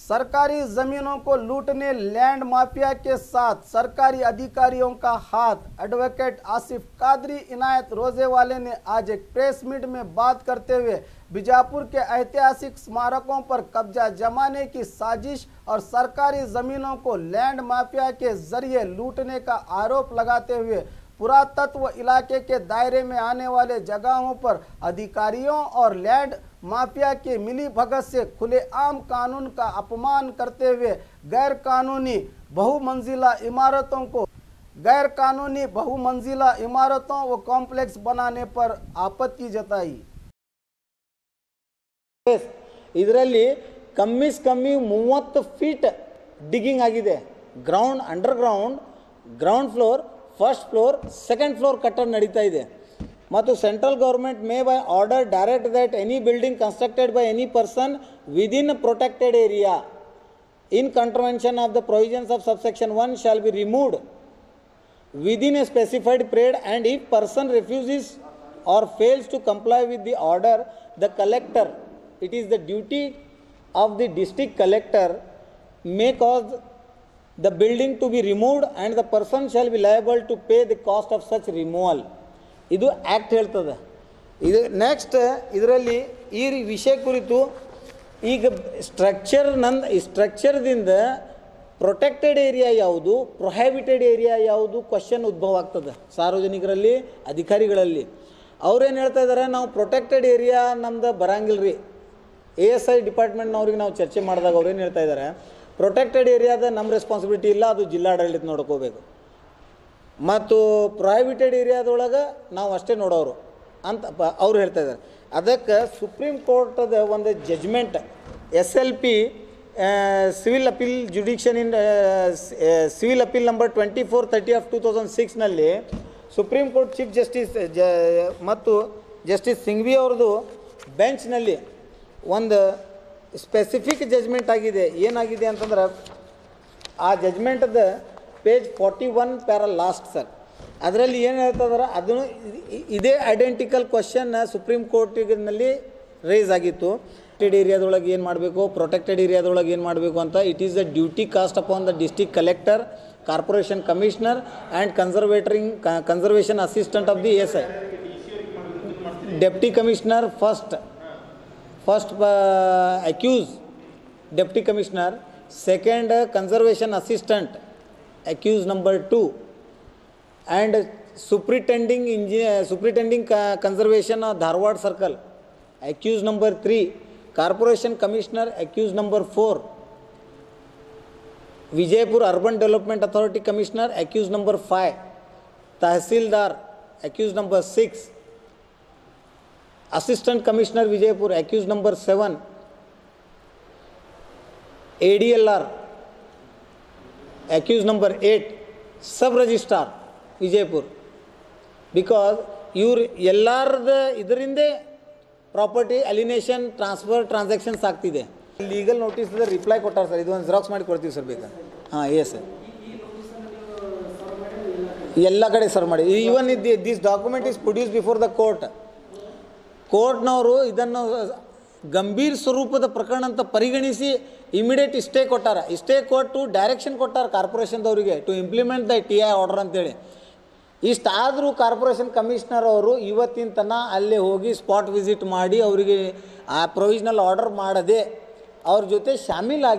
सरकारी जमीनों को लूटने लैंड माफिया के साथ सरकारी अधिकारियों का हाथ। एडवोकेट आसिफ कादरी इनायत रोजेवाले ने आज एक प्रेस मीट में बात करते हुए बीजापुर के ऐतिहासिक स्मारकों पर कब्जा जमाने की साजिश और सरकारी जमीनों को लैंड माफिया के जरिए लूटने का आरोप लगाते हुए पुरातत्व इलाके के दायरे में आने वाले जगहों पर अधिकारियों और लैंड माफिया की मिली भगत से खुलेआम कानून का अपमान करते हुए गैर कानूनी बहुमंजिला इमारतों व कॉम्प्लेक्स बनाने पर आपत्ति जताई। ಇದರಲ್ಲಿ ಕಮ್ಮಿ 30 ಫೀಟ್ ಡಿಗ್ಗಿಂಗ್ ಆಗಿದೆ. Underground ground floor, first floor, second floor ಕಟ್ಟಡ ನಡೀತಾ ಇದೆ. ಮತ್ತು central government may by order direct that any building constructed by any person within protected area in contravention of the provisions of subsection 1 shall be removed within a specified period, and if person refuses or fails to comply with the order, the collector, it is the duty of the district collector, may cause the building to be removed and the person shall be liable to pay the cost of such removal. ಇದು act ಹೇಳ್ತದೆ. ಇದು next ಇದರಲ್ಲಿ ಈ ವಿಷಯ ಕುರಿತು ಈಗ ಸ್ಟ್ರಕ್ಚರ್ದಿಂದ protected area ಯಾವುದು, ಪ್ರೊಹ್ಯಾಬಿಟೆಡ್ area ಯಾವುದು ಕ್ವಶನ್ ಉದ್ಭವ ಆಗ್ತದೆ ಸಾರ್ವಜನಿಕರಲ್ಲಿ, ಅಧಿಕಾರಿಗಳಲ್ಲಿ. ಅವ್ರೇನು ಹೇಳ್ತಾ ಇದ್ದಾರೆ, ನಾವು ಪ್ರೊಟೆಕ್ಟೆಡ್ ಏರಿಯಾ ನಮ್ದು ಬರಂಗಿಲ್ಲ ರೀ. ASI ಡಿಪಾರ್ಟ್ಮೆಂಟ್ನವ್ರಿಗೆ ನಾವು ಚರ್ಚೆ ಮಾಡಿದಾಗ ಅವ್ರೇನು ಹೇಳ್ತಾ ಇದ್ದಾರೆ, ಪ್ರೊಟೆಕ್ಟೆಡ್ ಏರಿಯಾದ ನಮ್ಮ ರೆಸ್ಪಾನ್ಸಿಬಿಲಿಟಿ ಇಲ್ಲ, ಅದು ಜಿಲ್ಲಾಡಳಿತ ನೋಡ್ಕೋಬೇಕು, ಮತ್ತು ಪ್ರೊಹ್ಯಾಬಿಟೆಡ್ ಏರಿಯಾದೊಳಗೆ ನಾವು ಅಷ್ಟೇ ನೋಡೋರು ಅಂತ ಅವ್ರು ಹೇಳ್ತಾ ಇದ್ದಾರೆ. ಅದಕ್ಕೆ ಸುಪ್ರೀಂ ಕೋರ್ಟದ ಒಂದು judgement SLP civil appeal jurisdiction in civil appeal number 2430 of 2006ನಲ್ಲಿ ಸುಪ್ರೀಂ ಕೋರ್ಟ್ ಚೀಫ್ ಜಸ್ಟಿಸ್ ಮತ್ತು ಜಸ್ಟಿಸ್ ಸಿಂಘ್ವಿ ಅವ್ರದ್ದು ಬೆಂಚ್ನಲ್ಲಿ ಒಂದು ಸ್ಪೆಸಿಫಿಕ್ ಜಜ್ಮೆಂಟ್ ಆಗಿದೆ. ಏನಾಗಿದೆ ಅಂತಂದ್ರೆ, ಆ ಜಜ್ಮೆಂಟದ ಪೇಜ್ 41 ಪ್ಯಾರಾ ಲಾಸ್ಟ್ ಸರ್, ಅದರಲ್ಲಿ ಏನು ಹೇಳ್ತಿದಾರೆ, ಅದನ್ನು ಇದೇ ಐಡೆಂಟಿಕಲ್ ಕ್ವಶನ್ ಸುಪ್ರೀಂ ಕೋರ್ಟಿನಲ್ಲಿ ರೇಸ್ ಆಗಿತ್ತು. ಏರಿಯಾದೊಳಗೆ ಏನು ಮಾಡಬೇಕು, ಪ್ರೊಟೆಕ್ಟೆಡ್ ಏರಿಯಾದೊಳಗೆ ಏನು ಮಾಡಬೇಕು ಅಂತ. It is the duty cast upon the district collector, corporation commissioner and conservation assistant of the ASI, deputy commissioner first accused deputy commissioner, second conservation assistant accused number 2, and superintending conservation of Dharwad circle, accused number 3, corporation commissioner, accused number 4, Vijaypur urban development authority commissioner, accused number 5, tahsildar, accused number 6, assistant commissioner Vijaypur, accused number 7, ADLR, accused number 8, sub registrar Vijayapura. Because ಇವ್ರು ಎಲ್ಲರದ ಇದರಿಂದೇ property alienation, transactions ಆಗ್ತಿದೆ. Legal notice reply ಕೊಟ್ಟಾರೆ sir, ಇದು ಒಂದು xerox ಮಾಡಿ ಕೊಡ್ತೀವಿ sir ಬೇಕಾ? ಹಾಂ, yes sir, ಎಲ್ಲ ಕಡೆ ಸರ್ ಮಾಡಿ. Even this document is produce before the ಕೋರ್ಟ್ನವರು ಇದನ್ನು ಗಂಭೀರ ಸ್ವರೂಪದ ಪ್ರಕರಣ ಅಂತ ಪರಿಗಣಿಸಿ ಇಮಿಡಿಯೇಟ್ ಸ್ಟೇ ಕೊಟ್ಟಾರ. ಸ್ಟೇ ಕೊಟ್ಟು ಡೈರೆಕ್ಷನ್ ಕೊಟ್ಟಾರ ಕಾರ್ಪೊರೇಷನ್ದವರಿಗೆ to implement the TI order ಅಂತೇಳಿ. ಇಷ್ಟಾದರೂ ಕಾರ್ಪೊರೇಷನ್ ಕಮಿಷನರ್ ಅವರು ಇವತ್ತಿನ ತನಕ ಅಲ್ಲೇ ಹೋಗಿ ಸ್ಪಾಟ್ ವಿಸಿಟ್ ಮಾಡಿ ಅವರಿಗೆ ಆ ಪ್ರೊವಿಷನಲ್ ಆರ್ಡರ್ ಮಾಡದೆ ಅವ್ರ ಜೊತೆ ಶಾಮೀಲಾಗಿ